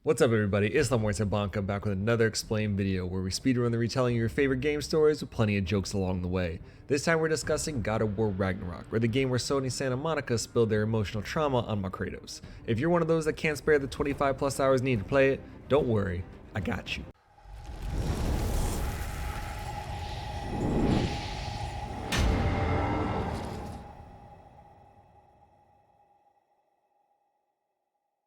What's up everybody, it's Banka back with another explained video where we speedrun the retelling of your favorite game stories with plenty of jokes along the way. This time we're discussing God of War Ragnarok, or the game where Sony Santa Monica spilled their emotional trauma on my Kratos. If you're one of those that can't spare the 25 plus hours needed to play it, don't worry, I got you.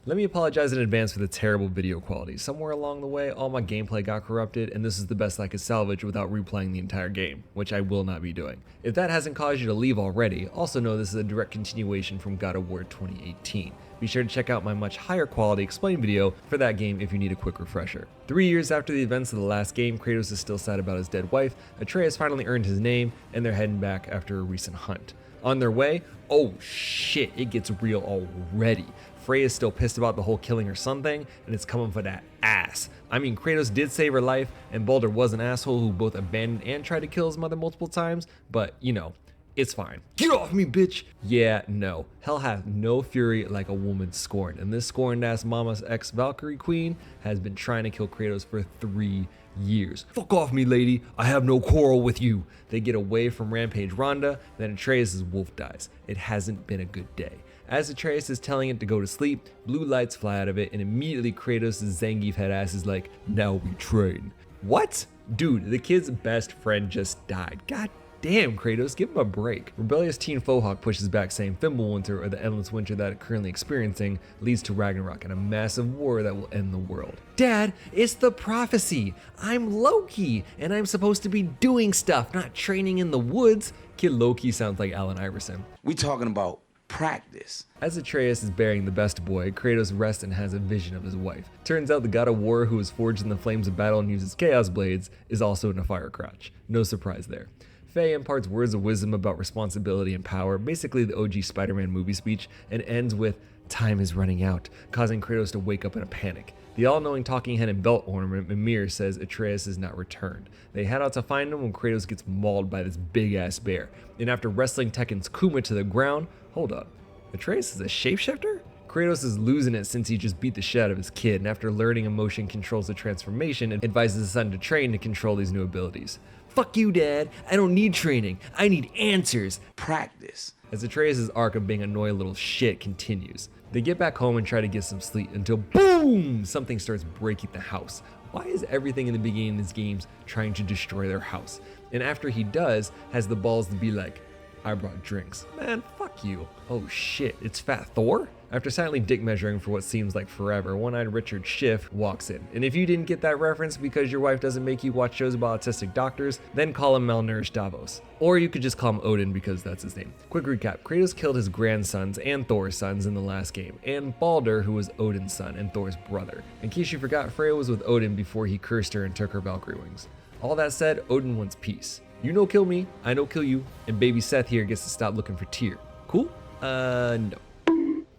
Let me apologize in advance for the terrible video quality. Somewhere along the way, all my gameplay got corrupted, and this is the best I could salvage without replaying the entire game, which I will not be doing. If that hasn't caused you to leave already, also know this is a direct continuation from God of War 2018. Be sure to check out my much higher quality explain video for that game if you need a quick refresher. 3 years after the events of the last game, Kratos is still sad about his dead wife, Atreus finally earned his name, and they're heading back after a recent hunt. On their way, oh shit, it gets real already. Freya is still pissed about the whole killing her son thing, and it's coming for that ass. I mean, Kratos did save her life, and Baldur was an asshole who both abandoned and tried to kill his mother multiple times, but you know, it's fine. Get off me, bitch! Yeah, no. Hell hath no fury like a woman scorned, and this scorned ass mama's ex-Valkyrie queen has been trying to kill Kratos for 3 years. Fuck off me, lady. I have no quarrel with you. They get away from Rampage Rhonda, then Atreus' wolf dies. It hasn't been a good day. As Atreus is telling it to go to sleep, blue lights fly out of it, and immediately Kratos' Zangief head ass is like, now we train. What? Dude, the kid's best friend just died. God damn, Kratos, give him a break. Rebellious teen Fohawk pushes back, saying Fimbulwinter, or the endless winter that it's currently experiencing, leads to Ragnarok and a massive war that will end the world. Dad, it's the prophecy. I'm Loki, and I'm supposed to be doing stuff, not training in the woods. Kid Loki sounds like Allen Iverson. We talking about practice. As Atreus is burying the best boy, Kratos rests and has a vision of his wife. Turns out the god of war, who is forged in the flames of battle and uses chaos blades, is also in a fire crotch. No surprise there. Faye imparts words of wisdom about responsibility and power, basically the OG Spider-Man movie speech, and ends with, time is running out, causing Kratos to wake up in a panic. The all-knowing talking head and belt ornament, Mimir, says Atreus is not returned. They head out to find him when Kratos gets mauled by this big-ass bear, and after wrestling Tekken's Kuma to the ground, hold up, Atreus is a shapeshifter? Kratos is losing it since he just beat the shit out of his kid, and after learning emotion controls the transformation, advises his son to train to control these new abilities. Fuck you, Dad. I don't need training. I need answers. Practice. As Atreus' arc of being a annoying little shit continues. They get back home and try to get some sleep until boom! Something starts breaking the house. Why is everything in the beginning of these games trying to destroy their house? And after he does, has the balls to be like, I brought drinks. Man, fuck you. Oh shit, it's Fat Thor? After silently dick measuring for what seems like forever, one-eyed Richard Schiff walks in. And if you didn't get that reference because your wife doesn't make you watch shows about autistic doctors, then call him malnourished Davos. Or you could just call him Odin because that's his name. Quick recap, Kratos killed his grandsons and Thor's sons in the last game, and Baldur, who was Odin's son and Thor's brother. In case you forgot, Freya was with Odin before he cursed her and took her Valkyrie wings. All that said, Odin wants peace. You no kill me, I no kill you, and baby Seth here gets to stop looking for Tyr. Cool? No.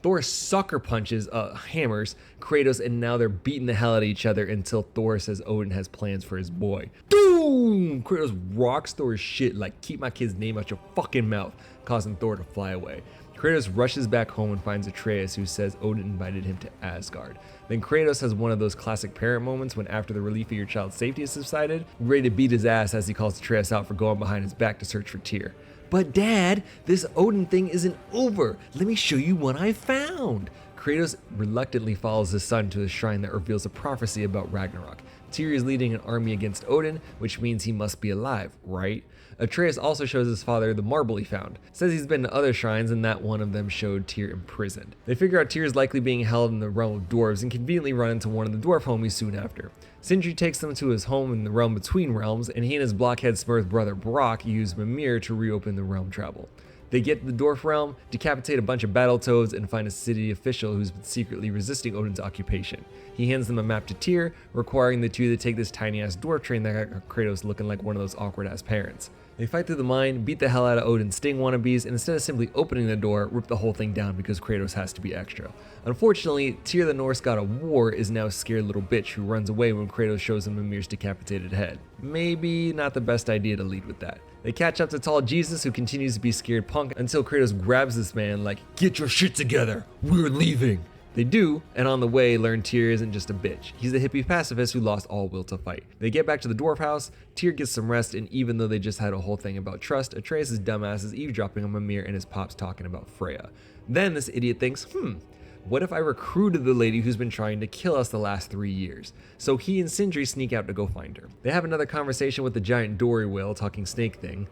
Thor sucker punches, hammers Kratos, and now they're beating the hell out of each other until Thor says Odin has plans for his boy. Doom! Kratos rocks Thor's shit like, keep my kid's name out your fucking mouth, causing Thor to fly away. Kratos rushes back home and finds Atreus, who says Odin invited him to Asgard. Then Kratos has one of those classic parent moments when after the relief of your child's safety has subsided, ready to beat his ass as he calls Atreus out for going behind his back to search for Tyr. But Dad, this Odin thing isn't over. Let me show you what I found. Kratos reluctantly follows his son to a shrine that reveals a prophecy about Ragnarok. Tyr is leading an army against Odin, which means he must be alive, right? Atreus also shows his father the marble he found. Says he's been to other shrines and that one of them showed Tyr imprisoned. They figure out Tyr is likely being held in the realm of dwarves and conveniently run into one of the dwarf homies soon after. Sindri takes them to his home in the realm between realms, and he and his blockhead Smurf brother Brock use Mimir to reopen the realm travel. They get to the dwarf realm, decapitate a bunch of Battletoads, and find a city official who's been secretly resisting Odin's occupation. He hands them a map to Tyr, requiring the two to take this tiny-ass dwarf train that got Kratos looking like one of those awkward-ass parents. They fight through the mine, beat the hell out of Odin's sting wannabes, and instead of simply opening the door, rip the whole thing down because Kratos has to be extra. Unfortunately, Tyr, the Norse god of war, is now a scared little bitch who runs away when Kratos shows him Mimir's decapitated head. Maybe not the best idea to lead with that. They catch up to tall Jesus, who continues to be scared punk until Kratos grabs this man like, get your shit together, we're leaving. They do, and on the way learn Tyr isn't just a bitch. He's a hippie pacifist who lost all will to fight. They get back to the dwarf house, Tyr gets some rest, and even though they just had a whole thing about trust, Atreus' dumbass is eavesdropping on Mimir and his pops talking about Freya. Then this idiot thinks, what if I recruited the lady who's been trying to kill us the last 3 years? So he and Sindri sneak out to go find her. They have another conversation with the giant dory whale talking snake thing.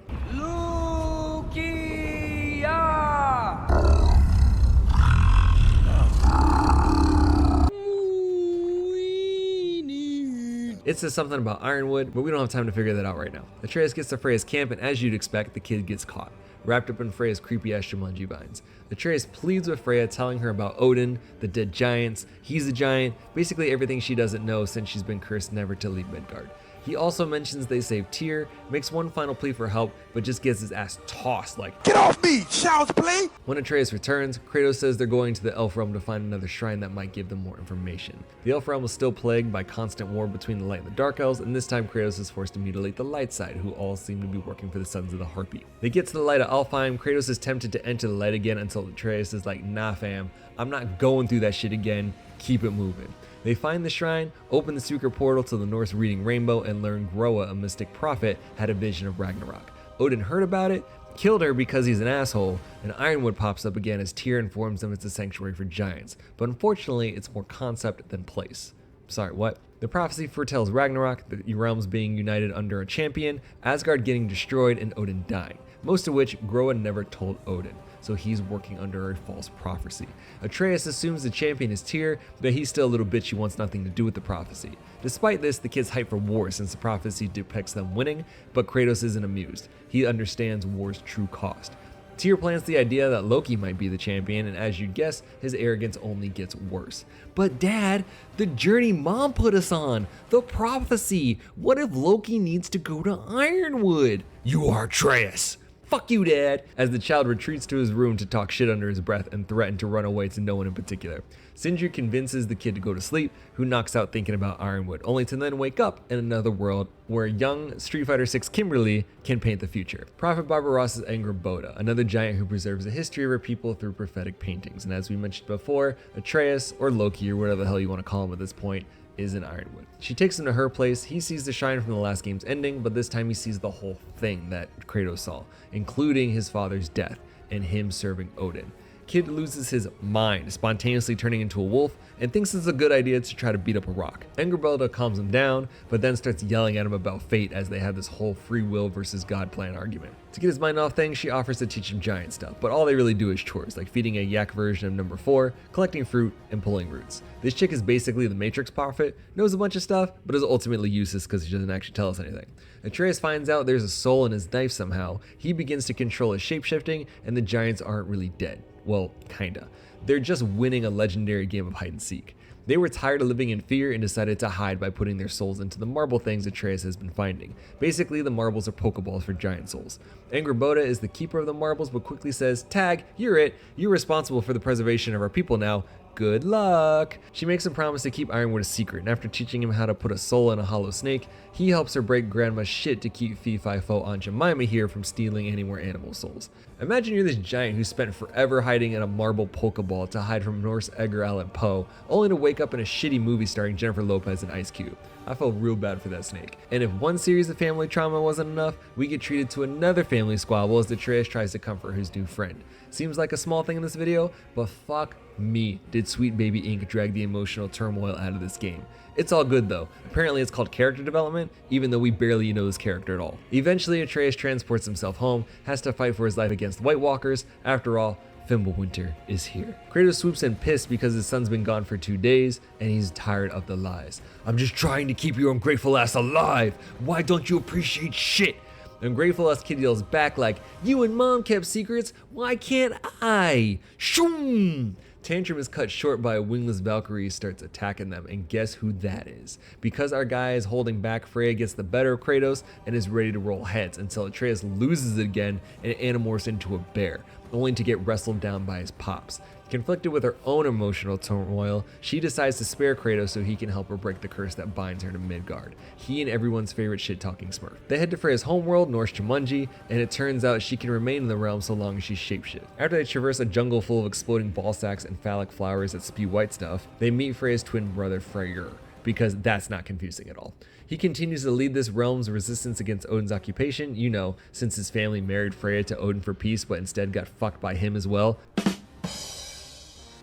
It says something about ironwood, but we don't have time to figure that out right now. Atreus gets to Freya's camp, and as you'd expect, the kid gets caught, wrapped up in Freya's creepy-ass Jumanji vines. Atreus pleads with Freya, telling her about Odin, the dead giants, he's a giant, basically everything she doesn't know since she's been cursed never to leave Midgard. He also mentions they saved Tyr, makes one final plea for help, but just gets his ass tossed like, "Get off me, child's play!" When Atreus returns, Kratos says they're going to the Elf Realm to find another shrine that might give them more information. The Elf Realm is still plagued by constant war between the Light and the Dark Elves, and this time Kratos is forced to mutilate the Light side, who all seem to be working for the Sons of the Harpy. They get to the Light of Alfheim, Kratos is tempted to enter the Light again until Atreus is like, "Nah fam, I'm not going through that shit again, keep it moving." They find the shrine, open the secret portal to the Norse reading rainbow, and learn Groa, a mystic prophet, had a vision of Ragnarok. Odin heard about it, killed her because he's an asshole, and Ironwood pops up again as Tyr informs them it's a sanctuary for giants, but unfortunately it's more concept than place. Sorry, what? The prophecy foretells Ragnarok, the realms being united under a champion, Asgard getting destroyed, and Odin dying, most of which Groa never told Odin, so he's working under a false prophecy. Atreus assumes the champion is Tyr, but he's still a little bitch who wants nothing to do with the prophecy. Despite this, the kid's hyped for war since the prophecy depicts them winning, but Kratos isn't amused. He understands war's true cost. Tyr plants the idea that Loki might be the champion, and as you'd guess, his arrogance only gets worse. But Dad, the journey Mom put us on, the prophecy, what if Loki needs to go to Ironwood? You are Atreus! Fuck you, Dad! As the child retreats to his room to talk shit under his breath and threaten to run away to no one in particular. Sindri convinces the kid to go to sleep, who knocks out thinking about Ironwood, only to then wake up in another world where young Street Fighter 6 Kimberly can paint the future. Prophet Barbaross is Angrboda, another giant who preserves the history of her people through prophetic paintings, and as we mentioned before, Atreus, or Loki, or whatever the hell you want to call him at this point, is in Ironwood. She takes him to her place. He sees the shrine from the last game's ending, but this time he sees the whole thing that Kratos saw, including his father's death and him serving Odin. Kid loses his mind, spontaneously turning into a wolf, and thinks it's a good idea to try to beat up a rock. Angrboda calms him down, but then starts yelling at him about fate as they have this whole free will versus God plan argument. To get his mind off things, she offers to teach him giant stuff, but all they really do is chores, like feeding a yak version of number 4, collecting fruit, and pulling roots. This chick is basically the Matrix prophet, knows a bunch of stuff, but is ultimately useless because she doesn't actually tell us anything. Atreus finds out there's a soul in his knife somehow, he begins to control his shapeshifting, and the giants aren't really dead. Well, kinda. They're just winning a legendary game of hide and seek. They were tired of living in fear and decided to hide by putting their souls into the marble things Atreus has been finding. Basically, the marbles are Pokeballs for giant souls. Angrboda is the keeper of the marbles, but quickly says, "Tag, you're it. You're responsible for the preservation of our people now. Good luck." She makes him promise to keep Ironwood a secret, and after teaching him how to put a soul in a hollow snake, he helps her break Grandma's shit to keep Fee-Fi-Fo Aunt Jemima here from stealing any more animal souls. Imagine you're this giant who spent forever hiding in a marble Pokeball to hide from Norse Edgar Allan Poe, only to wake up in a shitty movie starring Jennifer Lopez and Ice Cube. I felt real bad for that snake. And if one series of family trauma wasn't enough, we get treated to another family squabble as Atreus tries to comfort his new friend. Seems like a small thing in this video, but fuck me, did Sweet Baby Inc. drag the emotional turmoil out of this game. It's all good though. Apparently it's called character development, even though we barely know this character at all. Eventually Atreus transports himself home, has to fight for his life against White Walkers. After all, Fimbulwinter is here. Kratos swoops in pissed because his son's been gone for 2 days, and he's tired of the lies. "I'm just trying to keep your ungrateful ass alive. Why don't you appreciate shit?" The ungrateful ass kid yells back like, "You and Mom kept secrets, why can't I?" Shoom! Tantrum is cut short by a wingless Valkyrie starts attacking them, and guess who that is? Because our guy is holding back, Freya gets the better of Kratos and is ready to roll heads until Atreus loses it again and animorphs into a bear, only to get wrestled down by his pops. Conflicted with her own emotional turmoil, she decides to spare Kratos so he can help her break the curse that binds her to Midgard, he and everyone's favorite shit-talking Smurf. They head to Freya's homeworld, Norse Jumanji, and it turns out she can remain in the realm so long as she's shapeshift. After they traverse a jungle full of exploding ball sacks and phallic flowers that spew white stuff, they meet Freya's twin brother Freyr, because that's not confusing at all. He continues to lead this realm's resistance against Odin's occupation, you know, since his family married Freya to Odin for peace but instead got fucked by him as well.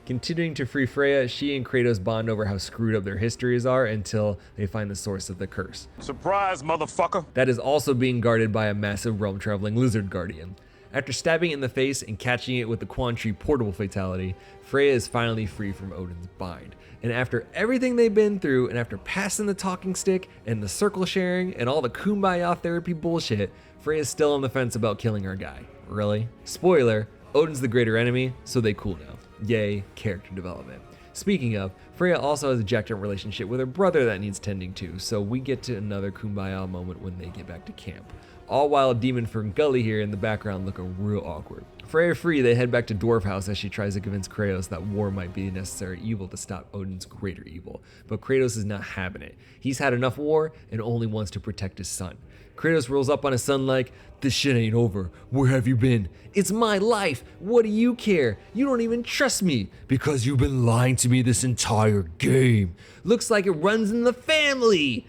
Continuing to free Freya, she and Kratos bond over how screwed up their histories are until they find the source of the curse. Surprise, motherfucker! That is also being guarded by a massive realm-traveling lizard guardian. After stabbing it in the face and catching it with the Quan Tree portable fatality, Freya is finally free from Odin's bind. And after everything they've been through, and after passing the talking stick and the circle sharing and all the kumbaya therapy bullshit, Freya's still on the fence about killing her guy. Really? Spoiler, Odin's the greater enemy, so they cool now. Yay, character development. Speaking of, Freya also has a jacked up relationship with her brother that needs tending to, so we get to another kumbaya moment when they get back to camp. All while Demon Ferngully here in the background looking real awkward. Freya free, they head back to Dwarf House as she tries to convince Kratos that war might be a necessary evil to stop Odin's greater evil. But Kratos is not having it. He's had enough war and only wants to protect his son. Kratos rolls up on his son like, "This shit ain't over. Where have you been? It's my life. What do you care? You don't even trust me because you've been lying to me this entire game. Looks like it runs in the family."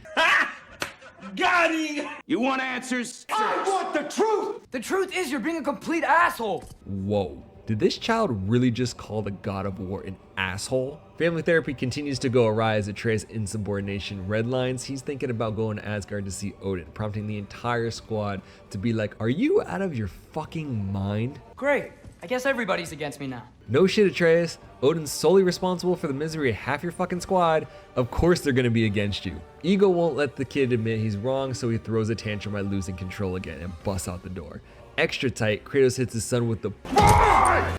Got him! You want answers? I want the truth! The truth is you're being a complete asshole. Whoa. Did this child really just call the god of war an asshole? Family therapy continues to go awry as Atreus' insubordination redlines. He's thinking about going to Asgard to see Odin, prompting the entire squad to be like, "Are you out of your fucking mind?" Great. I guess everybody's against me now. No shit, Atreus. Odin's solely responsible for the misery of half your fucking squad. Of course they're gonna be against you. Ego won't let the kid admit he's wrong, so he throws a tantrum by losing control again and busts out the door. Extra tight, Kratos hits his son with the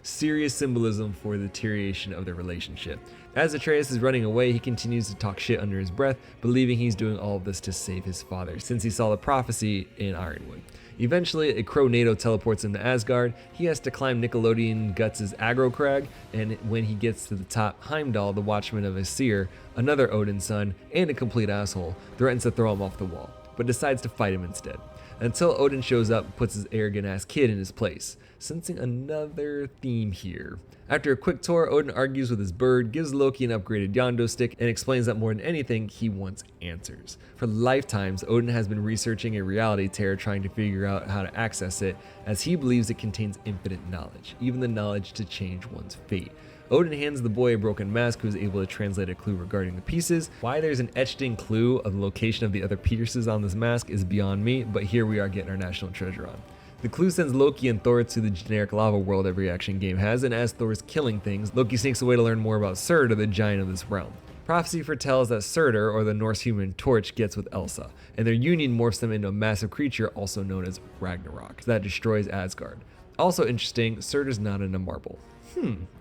serious symbolism for the deterioration of their relationship. As Atreus is running away, he continues to talk shit under his breath, believing he's doing all of this to save his father, since he saw the prophecy in Ironwood. Eventually, a Crow-NATO teleports him to Asgard. He has to climb Nickelodeon Guts' aggro crag, and when he gets to the top, Heimdall, the watchman of Aesir, another Odin son, and a complete asshole, threatens to throw him off the wall, but decides to fight him instead. Until Odin shows up and puts his arrogant ass kid in his place. Sensing another theme here. After a quick tour, Odin argues with his bird, gives Loki an upgraded Yondu stick, and explains that more than anything, he wants answers. For lifetimes, Odin has been researching a reality tear trying to figure out how to access it, as he believes it contains infinite knowledge, even the knowledge to change one's fate. Odin hands the boy a broken mask who is able to translate a clue regarding the pieces. Why there's an etched-in clue of the location of the other pieces on this mask is beyond me, but here we are getting our national treasure on. The clue sends Loki and Thor to the generic lava world every action game has, and as Thor is killing things, Loki sneaks away to learn more about Surtur, the giant of this realm. Prophecy foretells that Surtur, or the Norse human Torch, gets with Elsa, and their union morphs them into a massive creature also known as Ragnarok, that destroys Asgard. Also interesting, Surtur's not in a marble.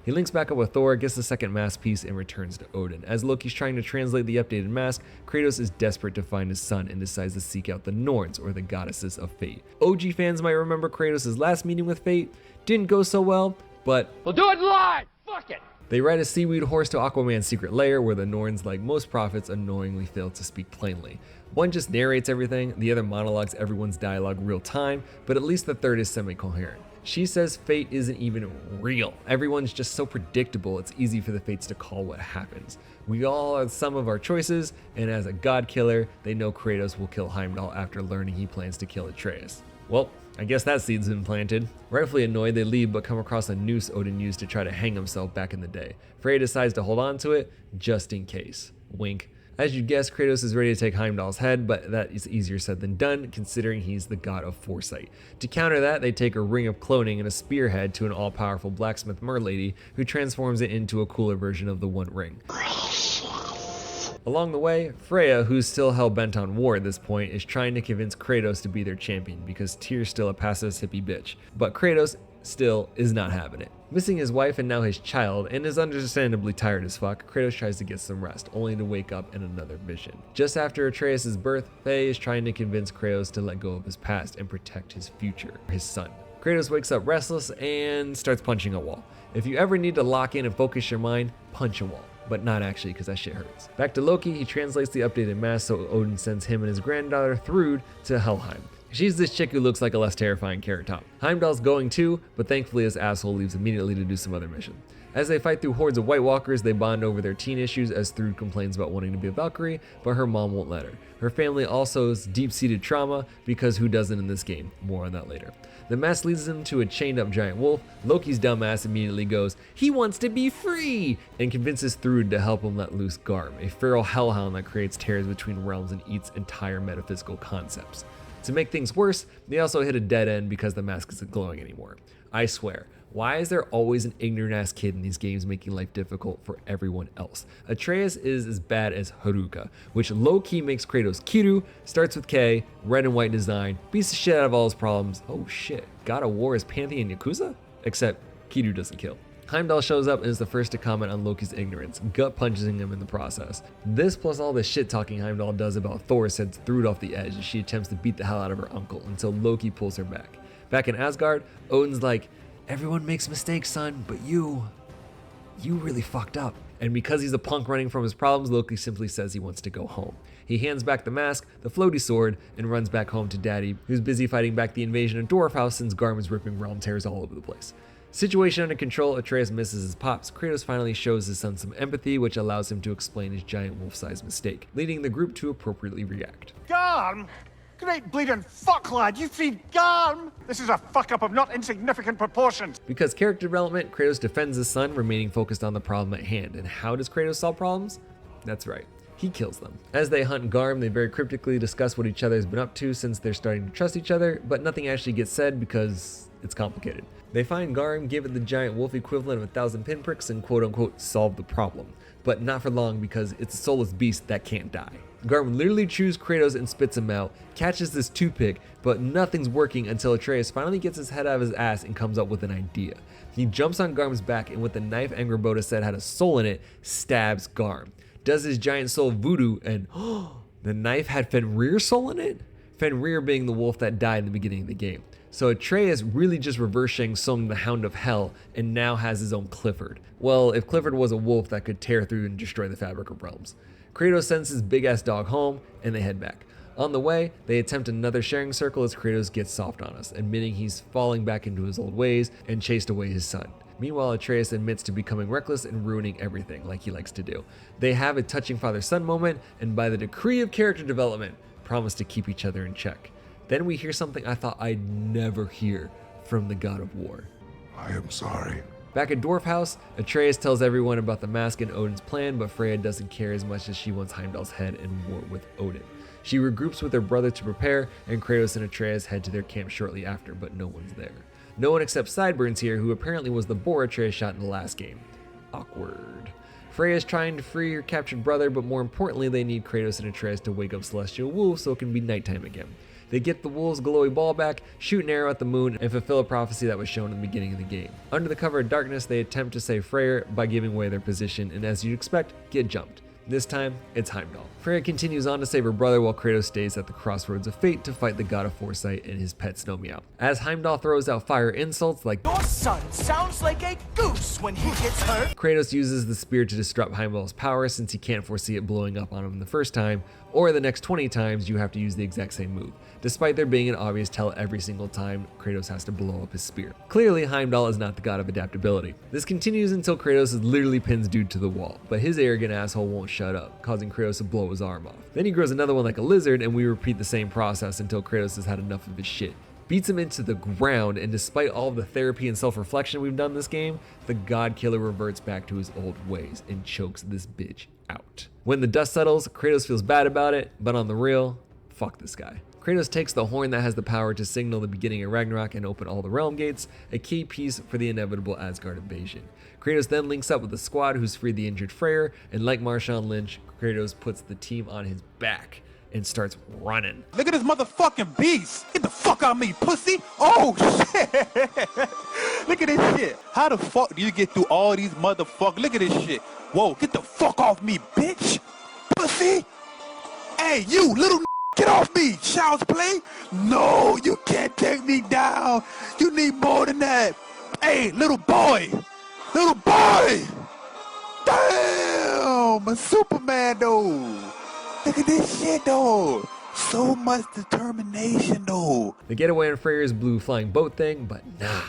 He links back up with Thor, gets the second mask piece, and returns to Odin. As Loki's trying to translate the updated mask, Kratos is desperate to find his son and decides to seek out the Norns, or the goddesses of fate. OG fans might remember Kratos' last meeting with fate. Didn't go so well, but we'll do it live! Fuck it! They ride a seaweed horse to Aquaman's secret lair, where the Norns, like most prophets, annoyingly fail to speak plainly. One just narrates everything, the other monologues everyone's dialogue real time, but at least the third is semi-coherent. She says fate isn't even real. Everyone's just so predictable, it's easy for the fates to call what happens. We all are the sum of our choices, and as a god killer, they know Kratos will kill Heimdall after learning he plans to kill Atreus. Well, I guess that seed's been planted. Rightfully annoyed, they leave but come across a noose Odin used to try to hang himself back in the day. Freya decides to hold on to it, just in case. Wink. As you'd guess, Kratos is ready to take Heimdall's head, but that is easier said than done, considering he's the god of foresight. To counter that, they take a ring of cloning and a spearhead to an all-powerful blacksmith merlady, who transforms it into a cooler version of the One Ring. Along the way, Freya, who's still hell-bent on war at this point, is trying to convince Kratos to be their champion, because Tyr's still a pacifist hippie bitch. But Kratos still is not having it. Missing his wife and now his child, and is understandably tired as fuck, Kratos tries to get some rest, only to wake up in another vision. Just after Atreus' birth, Faye is trying to convince Kratos to let go of his past and protect his future, his son. Kratos wakes up restless and starts punching a wall. If you ever need to lock in and focus your mind, punch a wall. But not actually, because that shit hurts. Back to Loki, he translates the updated mask, so Odin sends him and his granddaughter Thrud to Helheim. She's this chick who looks like a less terrifying Carrot Top. Heimdall's going too, but thankfully his asshole leaves immediately to do some other mission. As they fight through hordes of White Walkers, they bond over their teen issues as Thrud complains about wanting to be a Valkyrie, but her mom won't let her. Her family also has deep-seated trauma, because who doesn't in this game? More on that later. The mask leads them to a chained-up giant wolf. Loki's dumbass immediately goes, "He wants to be free!" and convinces Thrud to help him let loose Garm, a feral hellhound that creates tears between realms and eats entire metaphysical concepts. To make things worse, they also hit a dead end because the mask isn't glowing anymore. I swear, why is there always an ignorant ass kid in these games making life difficult for everyone else? Atreus is as bad as Haruka, which low-key makes Kratos Kiru, starts with K, red and white design, beats the shit out of all his problems. Oh shit, God of War is Pantheon Yakuza? Except Kiru doesn't kill. Heimdall shows up and is the first to comment on Loki's ignorance, gut punching him in the process. This plus all the shit talking Heimdall does about Thor sends Thrud off the edge as she attempts to beat the hell out of her uncle until Loki pulls her back. Back in Asgard, Odin's like, "Everyone makes mistakes, son, but you really fucked up." And because he's a punk running from his problems, Loki simply says he wants to go home. He hands back the mask, the floaty sword, and runs back home to Daddy, who's busy fighting back the invasion of Dwarf House since Garm is ripping realm tears all over the place. Situation under control, Atreus misses his pops. Kratos finally shows his son some empathy, which allows him to explain his giant wolf-sized mistake, leading the group to appropriately react. Garm? Great bleeding fuck, lad. You feed Garm? This is a fuck up of not insignificant proportions. Because character development, Kratos defends his son, remaining focused on the problem at hand. And how does Kratos solve problems? That's right, he kills them. As they hunt Garm, they very cryptically discuss what each other has been up to since they're starting to trust each other, but nothing actually gets said because it's complicated. They find Garm, give it the giant wolf equivalent of 1,000 pinpricks, and quote-unquote solve the problem. But not for long because it's a soulless beast that can't die. Garm literally chews Kratos and spits him out, catches this toothpick, but nothing's working until Atreus finally gets his head out of his ass and comes up with an idea. He jumps on Garm's back and with the knife Angrboda said had a soul in it, stabs Garm. Does his giant soul voodoo and the knife had Fenrir's soul in it? Fenrir being the wolf that died in the beginning of the game. So Atreus really just reverse Shang Tsung the Hound of Hell and now has his own Clifford. Well, if Clifford was a wolf that could tear through and destroy the fabric of realms. Kratos sends his big ass dog home and they head back. On the way, they attempt another sharing circle as Kratos gets soft on us, admitting he's falling back into his old ways and chased away his son. Meanwhile, Atreus admits to becoming reckless and ruining everything like he likes to do. They have a touching father-son moment and by the decree of character development, promise to keep each other in check. Then we hear something I thought I'd never hear from the God of War. I am sorry. Back at Dwarf House, Atreus tells everyone about the mask and Odin's plan, but Freya doesn't care as much as she wants Heimdall's head and war with Odin. She regroups with her brother to prepare, and Kratos and Atreus head to their camp shortly after, but no one's there. No one except Sideburns here, who apparently was the boar Atreus shot in the last game. Awkward. Freya is trying to free her captured brother, but more importantly, they need Kratos and Atreus to wake up Celestial Wolves so it can be nighttime again. They get the wolves' glowy ball back, shoot an arrow at the moon, and fulfill a prophecy that was shown in the beginning of the game. Under the cover of darkness, they attempt to save Freyr by giving away their position, and as you'd expect, get jumped. This time, it's Heimdall. Freya continues on to save her brother while Kratos stays at the crossroads of fate to fight the god of foresight and his pet Snowmeow. As Heimdall throws out fire insults like, "Your son sounds like a goose when he gets hurt." Kratos uses the spear to disrupt Heimdall's power since he can't foresee it blowing up on him the first time, or the next 20 times you have to use the exact same move, despite there being an obvious tell every single time Kratos has to blow up his spear. Clearly, Heimdall is not the god of adaptability. This continues until Kratos literally pins dude to the wall, but his arrogant asshole won't shut up, causing Kratos to blow his arm off. Then he grows another one like a lizard, and we repeat the same process until Kratos has had enough of his shit. Beats him into the ground, and despite all of the therapy and self-reflection we've done this game, the god killer reverts back to his old ways and chokes this bitch out. When the dust settles, Kratos feels bad about it, but on the real, fuck this guy. Kratos takes the horn that has the power to signal the beginning of Ragnarok and open all the realm gates, a key piece for the inevitable Asgard invasion. Kratos then links up with the squad who's freed the injured Freyr, and like Marshawn Lynch, Kratos puts the team on his back and starts running. Look at this motherfucking beast. Get the fuck out of me, pussy. Oh, shit. Look at this shit. How the fuck do you get through all these motherfuckers? Look at this shit. Whoa, get the fuck off me, bitch. Pussy. Hey, you little get off me! Child's play? No, you can't take me down. You need more than that. Hey, little boy! Little boy! Damn! A Superman, though. Look at this shit, though. So much determination, though. They get away on Freyr's blue flying boat thing, but nah.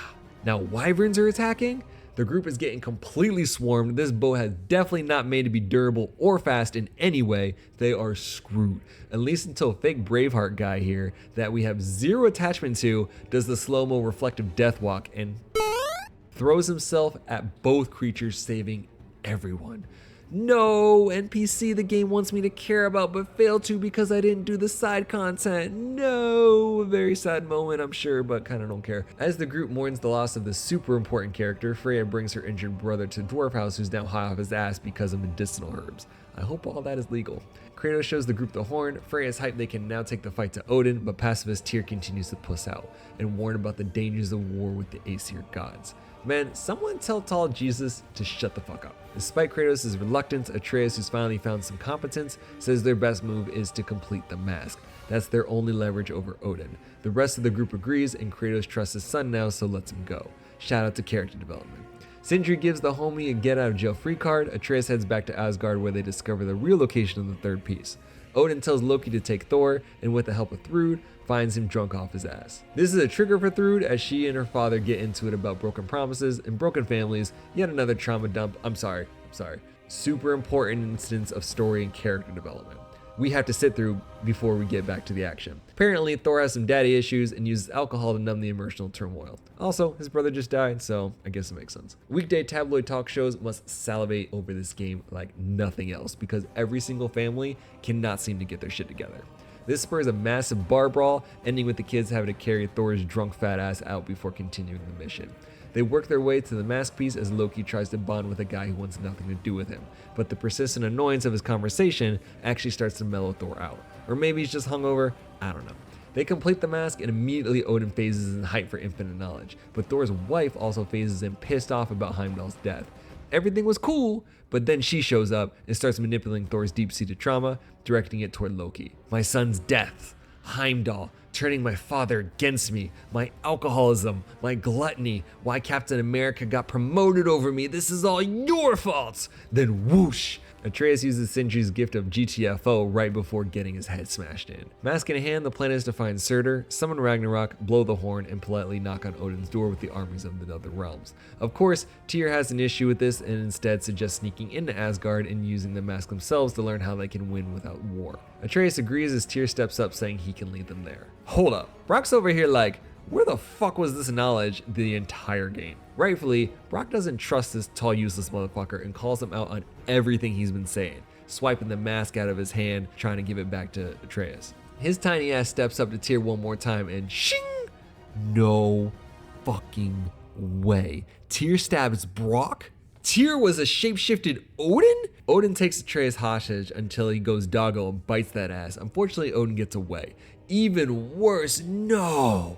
Now wyverns are attacking? The group is getting completely swarmed. This boat has definitely not made to be durable or fast in any way. They are screwed. At least until fake Braveheart guy here, that we have zero attachment to, does the slow-mo reflective death walk and throws himself at both creatures, saving everyone. No, NPC the game wants me to care about but failed to because I didn't do the side content. No, a very sad moment I'm sure, but kinda don't care. As the group mourns the loss of this super important character, Freya brings her injured brother to the dwarf house who's now high off his ass because of medicinal herbs. I hope all that is legal. Kratos shows the group the horn. Freya is hyped they can now take the fight to Odin, but pacifist Tyr continues to puss out and warn about the dangers of war with the Aesir gods. Man, someone tell tall Jesus to shut the fuck up. Despite Kratos' reluctance, Atreus, who's finally found some competence, says their best move is to complete the mask. That's their only leverage over Odin. The rest of the group agrees, and Kratos trusts his son now, so lets him go. Shout out to character development. Sindri gives the homie a get out of jail free card. Atreus heads back to Asgard where they discover the real location of the third piece. Odin tells Loki to take Thor, and with the help of Thrud, finds him drunk off his ass. This is a trigger for Thrud as she and her father get into it about broken promises and broken families, yet another trauma dump. I'm sorry. Super important instance of story and character development we have to sit through before we get back to the action. Apparently, Thor has some daddy issues and uses alcohol to numb the emotional turmoil. Also, his brother just died, so I guess it makes sense. Weekday tabloid talk shows must salivate over this game like nothing else because every single family cannot seem to get their shit together. This spurs a massive bar brawl, ending with the kids having to carry Thor's drunk fat ass out before continuing the mission. They work their way to the mask piece as Loki tries to bond with a guy who wants nothing to do with him, but the persistent annoyance of his conversation actually starts to mellow Thor out. Or maybe he's just hungover, I don't know. They complete the mask and immediately Odin phases in hype for infinite knowledge, but Thor's wife also phases in pissed off about Heimdall's death. Everything was cool, but then she shows up and starts manipulating Thor's deep-seated trauma, directing it toward Loki. My son's death, Heimdall, turning my father against me, my alcoholism, my gluttony, why Captain America got promoted over me, this is all your fault! Then whoosh! Atreus uses Sindri's gift of GTFO right before getting his head smashed in. Mask in hand, the plan is to find Surtur, summon Ragnarok, blow the horn, and politely knock on Odin's door with the armies of the other realms. Of course, Tyr has an issue with this and instead suggests sneaking into Asgard and using the mask themselves to learn how they can win without war. Atreus agrees as Tyr steps up saying he can lead them there. Hold up, Brock's over here like, where the fuck was this knowledge the entire game? Rightfully, Brock doesn't trust this tall useless motherfucker and calls him out on everything he's been saying, swiping the mask out of his hand, trying to give it back to Atreus. His tiny ass steps up to Tyr one more time and shing! No fucking way. Tyr stabs Brock? Tyr was a shapeshifted Odin? Odin takes Atreus hostage until he goes doggo and bites that ass. Unfortunately, Odin gets away. Even worse, no!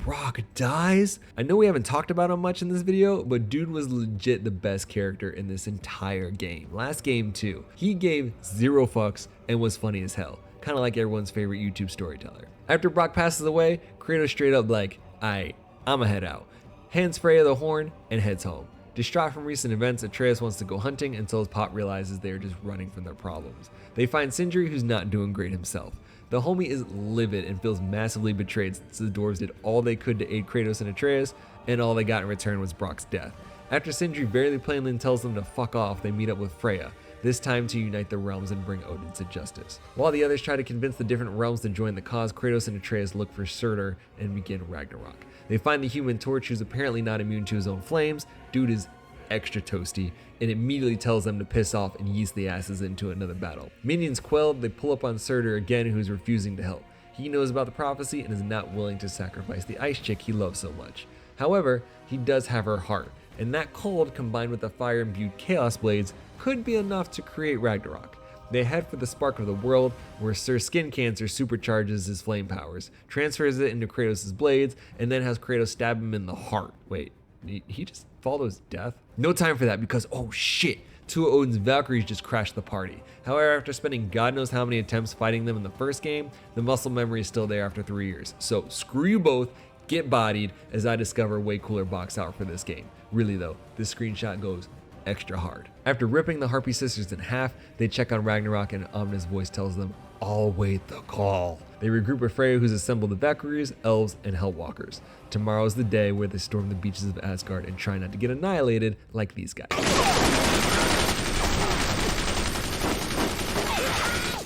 Brock dies? I know we haven't talked about him much in this video, but dude was legit the best character in this entire game. Last game too. He gave zero fucks and was funny as hell. Kinda like everyone's favorite YouTube storyteller. After Brock passes away, Kratos straight up like, aight, I'ma head out. Hands Freya the horn and heads home. Distraught from recent events, Atreus wants to go hunting until his pop realizes they are just running from their problems. They find Sindri, who's not doing great himself. The homie is livid and feels massively betrayed since the dwarves did all they could to aid Kratos and Atreus, and all they got in return was Brock's death. After Sindri very plainly tells them to fuck off, they meet up with Freya, this time to unite the realms and bring Odin to justice. While the others try to convince the different realms to join the cause, Kratos and Atreus look for Surtur and begin Ragnarok. They find the Human Torch, who's apparently not immune to his own flames. Dude is extra toasty and immediately tells them to piss off and yeast the asses into another battle. Minions quelled, they pull up on Surtur again, who's refusing to help. He knows about the prophecy and is not willing to sacrifice the ice chick he loves so much. However, he does have her heart, and that cold combined with the fire-imbued chaos blades could be enough to create Ragnarok. They head for the Spark of the World, where Sir Skin Cancer supercharges his flame powers, transfers it into Kratos' blades, and then has Kratos stab him in the heart. Wait, he just follows death? No time for that because, oh shit, 2 of Odin's Valkyries just crashed the party. However, after spending God knows how many attempts fighting them in the first game, the muscle memory is still there after 3 years. So screw you both, get bodied, as I discover a way cooler box art for this game. Really though, this screenshot goes extra hard. After ripping the Harpy sisters in half, they check on Ragnarok and an ominous voice tells them, "I'll wait the call." They regroup with Freya, who's assembled the Valkyries, elves, and Hellwalkers. Tomorrow's the day where they storm the beaches of Asgard and try not to get annihilated like these guys.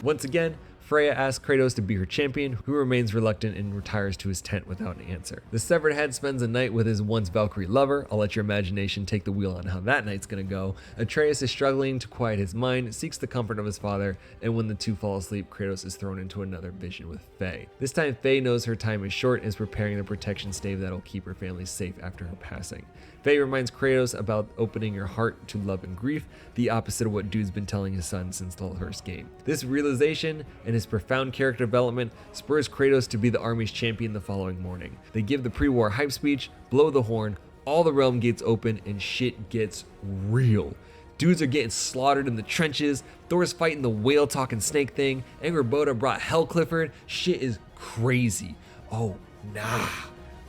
Once again, Freya asks Kratos to be her champion, who remains reluctant and retires to his tent without an answer. The severed head spends a night with his once Valkyrie lover. I'll let your imagination take the wheel on how that night's gonna go. Atreus is struggling to quiet his mind, seeks the comfort of his father, and when the two fall asleep, Kratos is thrown into another vision with Faye. This time, Faye knows her time is short and is preparing the protection stave that'll keep her family safe after her passing. Faye reminds Kratos about opening your heart to love and grief, the opposite of what Dude's been telling his son since the first game. This realization and his profound character development spurs Kratos to be the army's champion the following morning. They give the pre-war hype speech, blow the horn, all the realm gates open, and shit gets real. Dudes are getting slaughtered in the trenches, Thor's fighting the whale talking snake thing, Angrboda brought Hell Clifford, shit is crazy. Oh nah.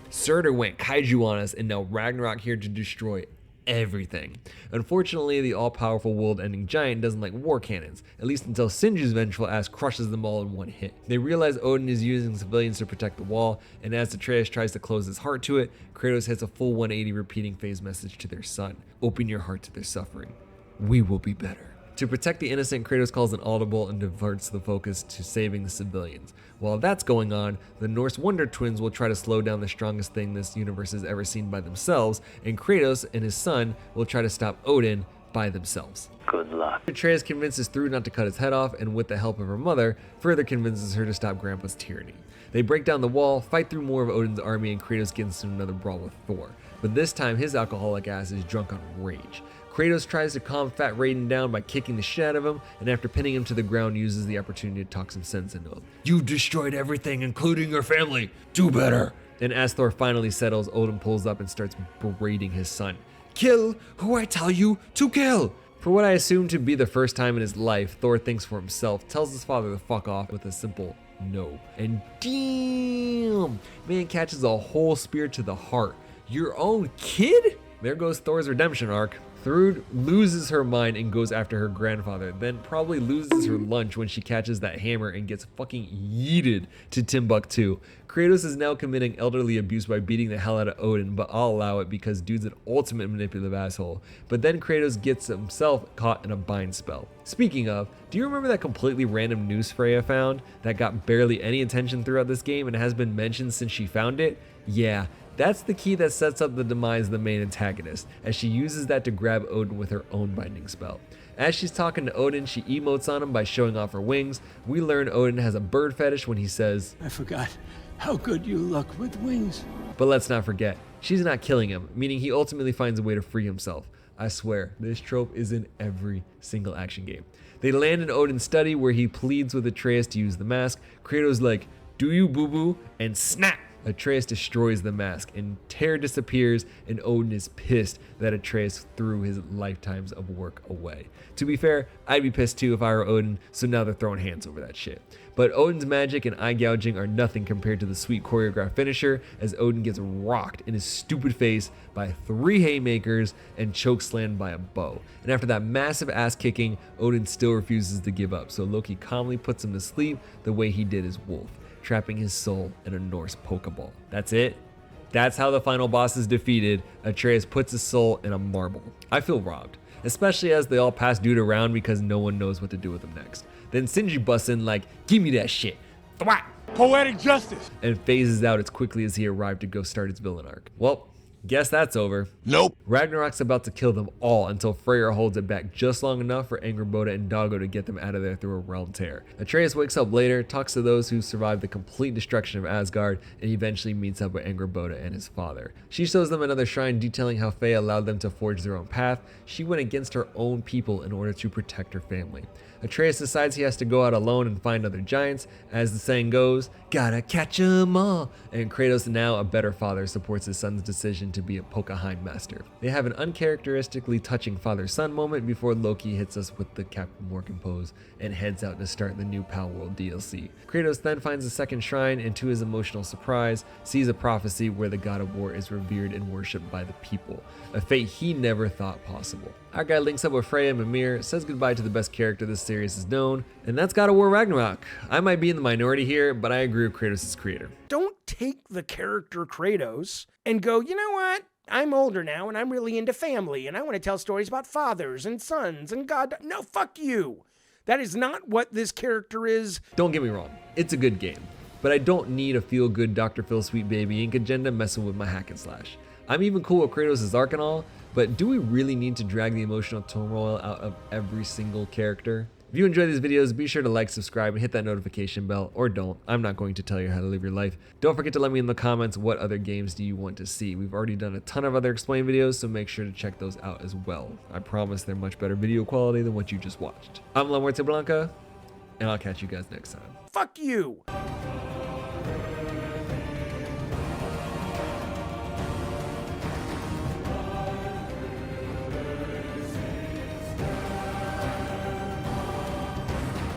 Surtur went kaiju on us, and now Ragnarok here to destroy everything. Unfortunately, the all-powerful world-ending giant doesn't like war cannons, at least until Sindri's vengeful ass crushes them all in one hit. They realize Odin is using civilians to protect the wall, and as Atreus tries to close his heart to it, Kratos hits a full 180 repeating Faye's message to their son. Open your heart to their suffering. We will be better. To protect the innocent, Kratos calls an audible and diverts the focus to saving the civilians. While that's going on, the Norse Wonder Twins will try to slow down the strongest thing this universe has ever seen by themselves, and Kratos and his son will try to stop Odin by themselves. Good luck. Atreus convinces Thrud not to cut his head off, and with the help of her mother, further convinces her to stop Grandpa's tyranny. They break down the wall, fight through more of Odin's army, and Kratos gets into another brawl with Thor. But this time, his alcoholic ass is drunk on rage. Kratos tries to calm Fat Raiden down by kicking the shit out of him, and after pinning him to the ground, uses the opportunity to talk some sense into him. "You've destroyed everything, including your family. Do better." And as Thor finally settles, Odin pulls up and starts berating his son. "Kill who I tell you to kill." For what I assume to be the first time in his life, Thor thinks for himself, tells his father to fuck off with a simple no. And damn, man catches a whole spear to the heart. Your own kid? There goes Thor's redemption arc. Thrud loses her mind and goes after her grandfather, then probably loses her lunch when she catches that hammer and gets fucking yeeted to Timbuktu. Kratos is now committing elderly abuse by beating the hell out of Odin, but I'll allow it because dude's an ultimate manipulative asshole. But then Kratos gets himself caught in a bind spell. Speaking of, do you remember that completely random noose Freya found that got barely any attention throughout this game and has been mentioned since she found it? Yeah. That's the key that sets up the demise of the main antagonist, as she uses that to grab Odin with her own binding spell. As she's talking to Odin, she emotes on him by showing off her wings. We learn Odin has a bird fetish when he says, "I forgot how good you look with wings." But let's not forget, she's not killing him, meaning he ultimately finds a way to free himself. I swear, this trope is in every single action game. They land in Odin's study where he pleads with Atreus to use the mask. Kratos like, "Do you boo-boo?" and snap! Atreus destroys the mask, and Tyr disappears, and Odin is pissed that Atreus threw his lifetimes of work away. To be fair, I'd be pissed too if I were Odin, so now they're throwing hands over that shit. But Odin's magic and eye gouging are nothing compared to the sweet choreographed finisher, as Odin gets rocked in his stupid face by 3 haymakers and chokeslammed by a bow. And after that massive ass kicking, Odin still refuses to give up, so Loki calmly puts him to sleep the way he did his wolf, trapping his soul in a Norse Pokeball. That's it. That's how the final boss is defeated. Atreus puts his soul in a marble. I feel robbed, especially as they all pass dude around because no one knows what to do with him next. Then Sindri busts in like, "Give me that shit." Thwack! Poetic justice. And phases out as quickly as he arrived to go start his villain arc. Well, guess that's over. Nope. Ragnarok's about to kill them all until Freyr holds it back just long enough for Angrboda and Doggo to get them out of there through a realm tear. Atreus wakes up later, talks to those who survived the complete destruction of Asgard, and eventually meets up with Angrboda and his father. She shows them another shrine detailing how Faye allowed them to forge their own path. She went against her own people in order to protect her family. Atreus decides he has to go out alone and find other giants. As the saying goes, gotta catch 'em all. And Kratos, now a better father, supports his son's decision to be a Pokaheim master. They have an uncharacteristically touching father-son moment before Loki hits us with the Captain Morgan pose and heads out to start the new Pal World DLC. Kratos then finds a second shrine and, to his emotional surprise, sees a prophecy where the god of war is revered and worshipped by the people, a fate he never thought possible. Our guy links up with Freya and Mimir, says goodbye to the best character this series has known, and that's God of War Ragnarok. I might be in the minority here, but I agree with Kratos' creator. Don't take the character Kratos and go, you know what? I'm older now and I'm really into family and I want to tell stories about fathers and sons and God. No, fuck you. That is not what this character is. Don't get me wrong, it's a good game, but I don't need a feel-good Dr. Phil Sweet Baby Inc. agenda messing with my hack and slash. I'm even cool with Kratos' arc and all, but do we really need to drag the emotional turmoil out of every single character? If you enjoy these videos, be sure to like, subscribe, and hit that notification bell, or don't. I'm not going to tell you how to live your life. Don't forget to let me in the comments what other games do you want to see. We've already done a ton of other Explained videos, so make sure to check those out as well. I promise they're much better video quality than what you just watched. I'm La Muerte Blanca, and I'll catch you guys next time. Fuck you.